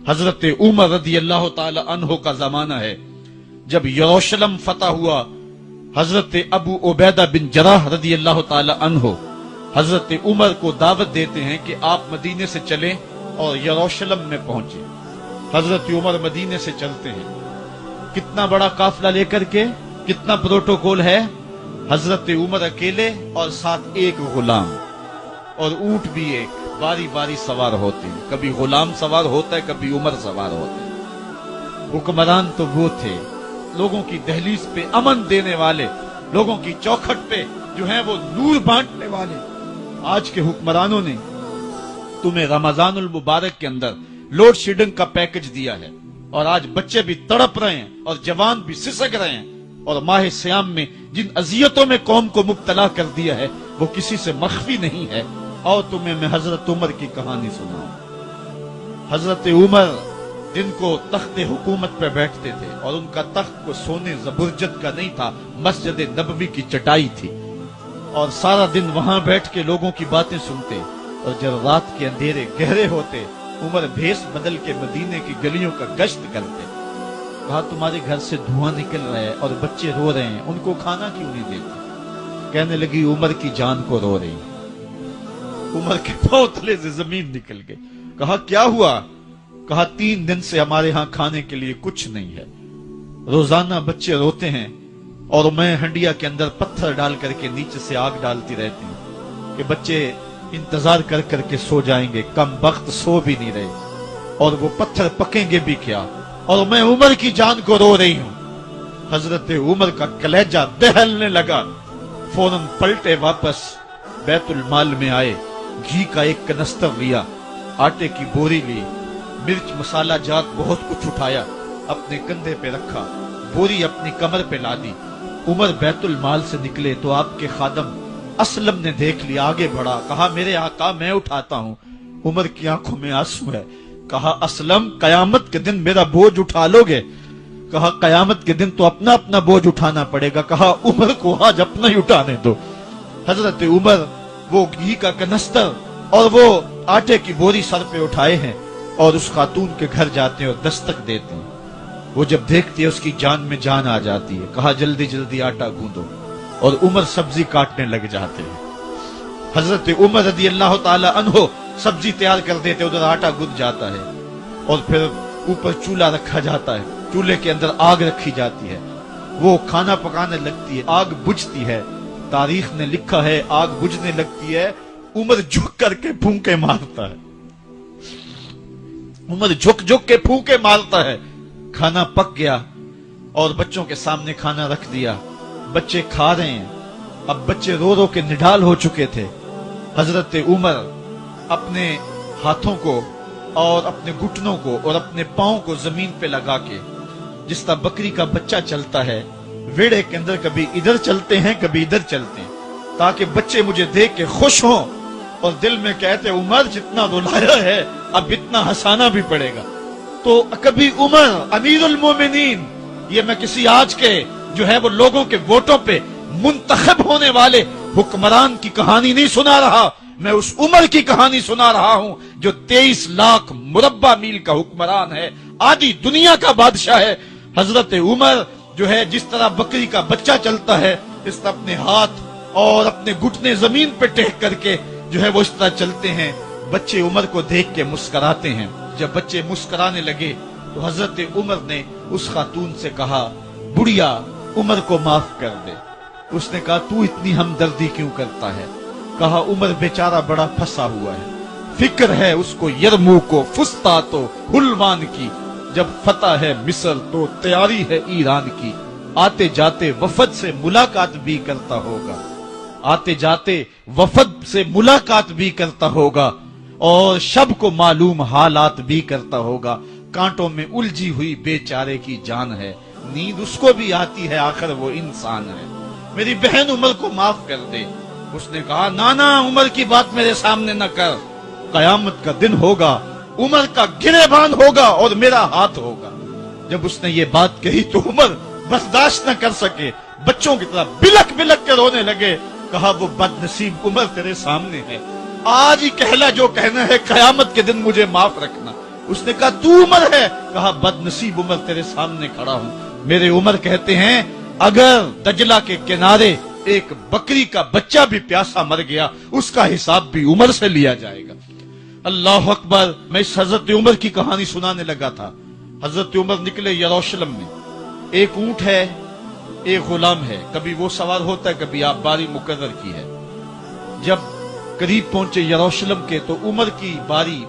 حضرت عمر رضی اللہ تعالی عنہ کا زمانہ ہے جب یروشلم فتح ہوا۔ حضرت ابو عبیدہ بن جراح رضی اللہ تعالی عنہ حضرت عمر کو دعوت دیتے ہیں کہ آپ مدینے سے چلیں اور یروشلم میں پہنچیں۔ حضرت عمر مدینے سے چلتے ہیں، کتنا بڑا قافلہ لے کر کے، کتنا پروٹوکول ہے۔ حضرت عمر اکیلے اور ساتھ ایک غلام اور اونٹ بھی ایک، باری باری سوار ہوتے ہیں، کبھی غلام سوار ہوتا ہے، کبھی عمر سوار ہوتے ہیں۔ حکمران تو وہ تھے لوگوں کی دہلیز پہ امن دینے والے، لوگوں کی چوکھٹ پہ جو ہیں وہ نور بانٹنے والے۔ آج کے حکمرانوں نے تمہیں رمضان المبارک کے اندر لوڈ شیڈنگ کا پیکج دیا ہے، اور آج بچے بھی تڑپ رہے ہیں اور جوان بھی سسک رہے ہیں، اور ماہ سیام میں جن اذیتوں میں قوم کو مبتلا کر دیا ہے وہ کسی سے مخفی نہیں ہے۔ اور تمہیں میں حضرت عمر کی کہانی سناؤں۔ حضرت عمر دن کو تخت حکومت پہ بیٹھتے تھے، اور ان کا تخت کو سونے زبرجد کا نہیں تھا، مسجد نبوی کی چٹائی تھی، اور سارا دن وہاں بیٹھ کے لوگوں کی باتیں سنتے، اور جب رات کے اندھیرے گہرے ہوتے عمر بھیس بدل کے مدینے کی گلیوں کا گشت کرتے۔ کہا تمہارے گھر سے دھواں نکل رہا ہے اور بچے رو رہے ہیں، ان کو کھانا کیوں نہیں دیتے؟ کہنے لگی عمر کی جان کو رو رہی۔ عمر کے پاؤں تلے سے زمین نکل گئی۔ کہا کیا ہوا؟ کہا 3 دن سے ہمارے ہاں کھانے کے لیے کچھ نہیں ہے، روزانہ بچے روتے ہیں، اور میں ہنڈیا کے اندر پتھر ڈال کر کے نیچے سے آگ ڈالتی رہتی ہوں کہ بچے انتظار کر کر کے سو جائیں گے، کم بخت سو بھی نہیں رہے، اور وہ پتھر پکیں گے بھی کیا، اور میں عمر کی جان کو رو رہی ہوں۔ حضرت عمر کا کلیجہ دہلنے لگا، فوراً پلٹے واپس بیت المال میں آئے، گھی کا ایک کنستر لیا، آٹے کی بوری لی، مرچ مسالہ جات بہت کچھ اٹھایا، اپنے کندھے پہ رکھا، بوری اپنی کمر پہ لا دی۔ عمر بیت المال سے نکلے تو آپ کے خادم اسلم نے دیکھ لیا، آگے بڑھا، کہا میرے آقا میں اٹھاتا ہوں۔ عمر کی آنکھوں میں آنسو ہے۔ کہا اسلم قیامت کے دن میرا بوجھ اٹھا لو گے؟ کہا قیامت کے دن تو اپنا اپنا بوجھ اٹھانا پڑے گا۔ کہا عمر کو آج اپنا ہی اٹھانے دو۔ حضرت عمر وہ گھی کا کنستر اور وہ آٹے کی بوری سر پہ اٹھائے ہیں، اور اس خاتون کے گھر جاتے ہیں اور دستک دیتے ہیں۔ وہ جب دیکھتی ہے اس کی جان میں جان آ جاتی ہے۔ کہا جلدی جلدی آٹا گوندو، اور عمر سبزی کاٹنے لگ جاتے ہیں۔ حضرت عمر رضی اللہ تعالی عنہ سبزی تیار کر دیتے، ادھر آٹا گند جاتا ہے، اور پھر اوپر چولہا رکھا جاتا ہے، چولہے کے اندر آگ رکھی جاتی ہے، وہ کھانا پکانے لگتی ہے، آگ بجھتی ہے۔ تاریخ نے لکھا ہے آگ بجھنے لگتی ہے، عمر جھک کر کے پھونکے مارتا ہے، عمر جھک جھک کے پھونکے مارتا ہے۔ کھانا پک گیا اور بچوں کے سامنے کھانا رکھ دیا، بچے کھا رہے ہیں۔ اب بچے رو رو کے نڈال ہو چکے تھے۔ حضرت عمر اپنے ہاتھوں کو اور اپنے گھٹنوں کو اور اپنے پاؤں کو زمین پہ لگا کے، جس طرح بکری کا بچہ چلتا ہے ویڑے کے اندر، کبھی ادھر چلتے ہیں کبھی ادھر چلتے ہیں، تاکہ بچے مجھے دیکھ کے خوش ہوں اور دل میں کہتے عمر جتنا رلایا ہے اب اتنا ہنسانا بھی پڑے گا۔ تو کبھی عمر امیر المومنین، یہ میں کسی آج کے جو ہے وہ لوگوں کے ووٹوں پہ منتخب ہونے والے حکمران کی کہانی نہیں سنا رہا، میں اس عمر کی کہانی سنا رہا ہوں جو 23 لاکھ مربع میل کا حکمران ہے، آدھی دنیا کا بادشاہ ہے۔ حضرت عمر جو ہے جس طرح بکری کا بچہ چلتا ہے، اس طرح اپنے ہاتھ اور اپنے گھٹنے زمین پہ ٹیک کر کے جو ہے وہ اس طرح چلتے ہیں۔ بچے عمر کو دیکھ کے مسکراتے ہیں۔ جب بچے مسکرانے لگے تو حضرت عمر نے اس خاتون سے کہا بڑھیا عمر کو معاف کر دے۔ اس نے کہا تو اتنی ہمدردی کیوں کرتا ہے؟ کہا عمر بیچارہ بڑا پھنسا ہوا ہے، فکر ہے اس کو یرموک و فسطاط و حلوان کی، جب فتح ہے مصر تو تیاری ہے ایران کی، آتے جاتے وفد سے ملاقات بھی کرتا ہوگا، آتے جاتے وفد سے ملاقات بھی کرتا ہوگا، اور شب کو معلوم حالات بھی کرتا ہوگا، کانٹوں میں الجھی ہوئی بیچارے کی جان ہے، نیند اس کو بھی آتی ہے، آخر وہ انسان ہے، میری بہن عمر کو معاف کر دے۔ اس نے کہا نانا عمر کی بات میرے سامنے نہ کر، قیامت کا دن ہوگا، عمر کا گریبان ہوگا اور میرا ہاتھ ہوگا۔ جب اس نے یہ بات کہی تو عمر برداشت نہ کر سکے، بچوں کی طرح بلک بلک کے رونے لگے۔ کہا وہ بد نصیب عمر تیرے سامنے ہے، آج ہی کہلا جو کہنا ہے، قیامت کے دن مجھے معاف رکھنا۔ اس نے کہا تو عمر ہے؟ کہا بد نصیب عمر تیرے سامنے کھڑا ہوں۔ میرے عمر کہتے ہیں اگر دجلہ کے کنارے ایک بکری کا بچہ بھی پیاسا مر گیا اس کا حساب بھی عمر سے لیا جائے گا۔ اللہ اکبر۔ میں اس حضرت عمر کی کہانی سنانے لگا تھا۔ حضرت عمر نکلے یروشلم میں، ایک اونٹ ہے، ایک غلام ہے، کبھی وہ سوار ہوتا ہے، کبھی آپ باری مقرر کی ہے۔ جب قریب پہنچے یروشلم کے تو عمر کی باری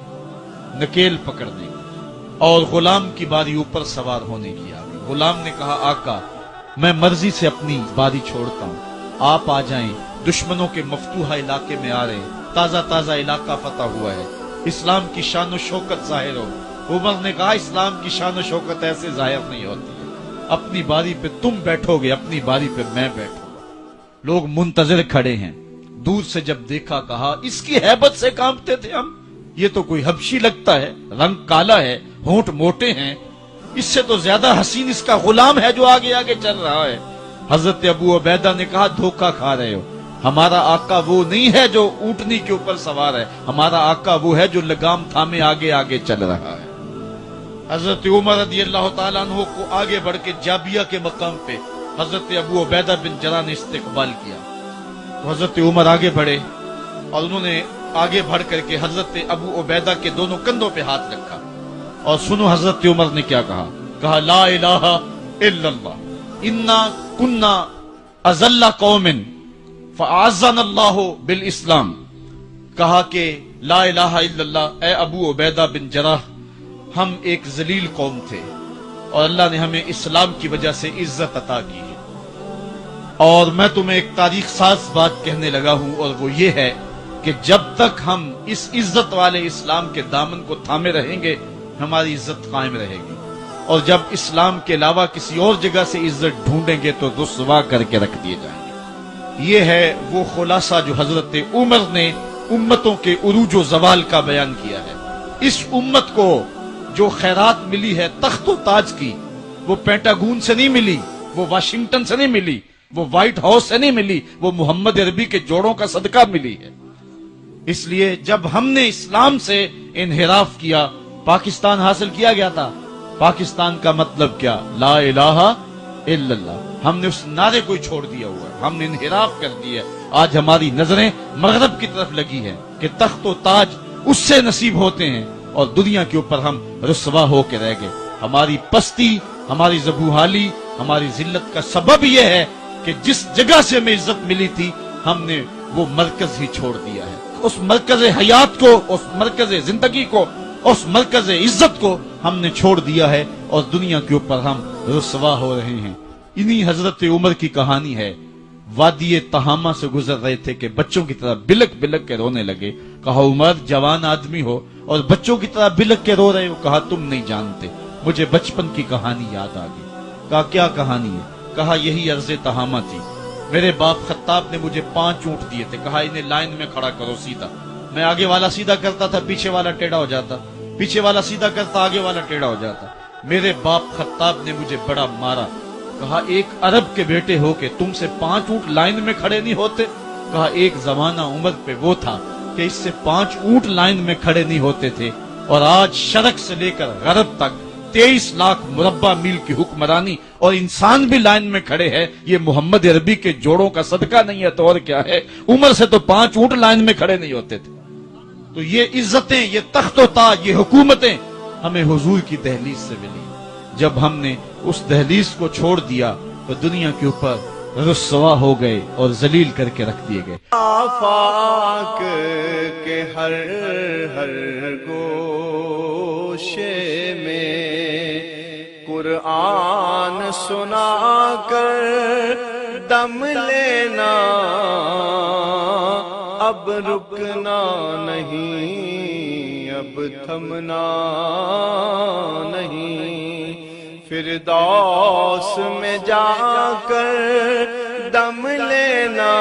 نکیل پکڑنے کی اور غلام کی باری اوپر سوار ہونے کی آ گئی۔ غلام نے کہا آقا میں مرضی سے اپنی باری چھوڑتا ہوں، آپ آ جائیں، دشمنوں کے مفتوحہ علاقے میں آ رہے ہیں، تازہ تازہ علاقہ فتح ہوا ہے، اسلام کی شان و شوکت ظاہر ہو۔ عمر نے کہا اسلام کی شان و شوکت ایسے ظاہر نہیں ہوتی ہے، اپنی باری پہ تم بیٹھو گے، اپنی باری پہ میں بیٹھوں گا۔ لوگ منتظر کھڑے ہیں، دور سے جب دیکھا کہا اس کی ہیبت سے کانپتے تھے ہم، یہ تو کوئی حبشی لگتا ہے، رنگ کالا ہے، ہونٹ موٹے ہیں، اس سے تو زیادہ حسین اس کا غلام ہے جو آگے آگے چل رہا ہے۔ حضرت ابو عبیدہ نے کہا دھوکہ کھا رہے ہو، ہمارا آقا وہ نہیں ہے جو اونٹنی کے اوپر سوار ہے، ہمارا آقا وہ ہے جو لگام تھامے آگے آگے چل رہا ہے۔ حضرت عمر رضی اللہ تعالیٰ عنہ کو آگے بڑھ کے جابیہ کے مقام پہ حضرت ابو عبیدہ بن جراح نے استقبال کیا تو حضرت عمر آگے بڑھے اور انہوں نے آگے بڑھ کر کے حضرت ابو عبیدہ کے دونوں کندھوں پہ ہاتھ رکھا اور سنو حضرت عمر نے کیا کہا، کہا لا الہ الا اللہ انا کنا اذل قوم فاعزنا اللہ بالاسلام۔ کہا کہ لا الہ الا اللہ، اے ابو عبیدہ بن جراح ہم ایک ذلیل قوم تھے اور اللہ نے ہمیں اسلام کی وجہ سے عزت عطا کی ہے۔ اور میں تمہیں ایک تاریخ ساز بات کہنے لگا ہوں اور وہ یہ ہے کہ جب تک ہم اس عزت والے اسلام کے دامن کو تھامے رہیں گے ہماری عزت قائم رہے گی، اور جب اسلام کے علاوہ کسی اور جگہ سے عزت ڈھونڈیں گے تو رسوا کر کے رکھ دیے جائیں گے۔ یہ ہے وہ خلاصہ جو حضرت عمر نے امتوں کے عروج و زوال کا بیان کیا ہے۔ اس امت کو جو خیرات ملی ہے تخت و تاج کی، وہ پینٹاگون سے نہیں ملی، وہ واشنگٹن سے نہیں ملی، وہ وائٹ ہاؤس سے نہیں ملی، وہ محمد عربی کے جوڑوں کا صدقہ ملی ہے۔ اس لیے جب ہم نے اسلام سے انحراف کیا، پاکستان حاصل کیا گیا تھا، پاکستان کا مطلب کیا؟ لا الہ الا اللہ۔ ہم نے اس نعرے کو چھوڑ دیا ہوا ہے، ہم نے انحراف کر دیا ہے۔ آج ہماری نظریں مغرب کی طرف لگی ہیں کہ تخت و تاج اس سے نصیب ہوتے ہیں اور دنیا کے اوپر ہم رسوا ہو کے رہ گئے۔ ہماری پستی، ہماری زبوحالی، ہماری ذلت کا سبب یہ ہے کہ جس جگہ سے ہمیں عزت ملی تھی ہم نے وہ مرکز ہی چھوڑ دیا ہے۔ اس مرکز حیات کو، اس مرکز زندگی کو، اس مرکز عزت کو ہم نے چھوڑ دیا ہے اور دنیا کے اوپر ہم رسوا ہو رہے ہیں۔ انہی حضرت عمر کی کہانی ہے۔ وادی تہامہ سے گزر رہے تھے کہ بچوں کی طرح بلک بلک کے رونے لگے۔ کہا عمر جوان آدمی ہو اور بچوں کی طرح بلک کے رو رہے ہو؟ کہا تم نہیں جانتے، مجھے بچپن کی کہانی یاد آ گئی۔ کہا کیا کہانی ہے؟ کہا یہی عرض تہامہ تھی، میرے باپ خطاب نے مجھے 5 اونٹ دیے تھے، کہا انہیں لائن میں کھڑا کرو سیدھا۔ میں آگے والا سیدھا کرتا تھا، پیچھے والا ٹیڑھا ہو جاتا، پیچھے والا سیدھا کرتا، آگے والا ٹیڑھا ہو جاتا۔ میرے باپ خطاب نے مجھے بڑا مارا۔ کہا ایک عرب کے بیٹے ہو کہ تم سے 5 اونٹ لائن میں کھڑے نہیں ہوتے؟ کہا ایک زمانہ عمر پہ وہ تھا کہ اس سے 5 اونٹ لائن میں کھڑے نہیں ہوتے تھے، اور آج شرق سے لے کر غرب تک 23 لاکھ مربع میل کی حکمرانی اور انسان بھی لائن میں کھڑے ہیں۔ یہ محمد عربی کے جوڑوں کا صدقہ نہیں ہے تو اور کیا ہے؟ عمر سے تو 5 اونٹ لائن میں کھڑے نہیں ہوتے تھے۔ تو یہ عزتیں، یہ تخت و تاج، یہ حکومتیں ہمیں حضور کی دہلیز سے ملی۔ جب ہم نے اس دہلیز کو چھوڑ دیا تو دنیا کے اوپر رسوا ہو گئے اور ذلیل کر کے رکھ دیے گئے۔ آفاق کے ہر ہر گوشے میں قرآن سنا کر دم لینا، اب رکنا نہیں، اب تھمنا نہیں، فردوس میں جا کر دم لینا۔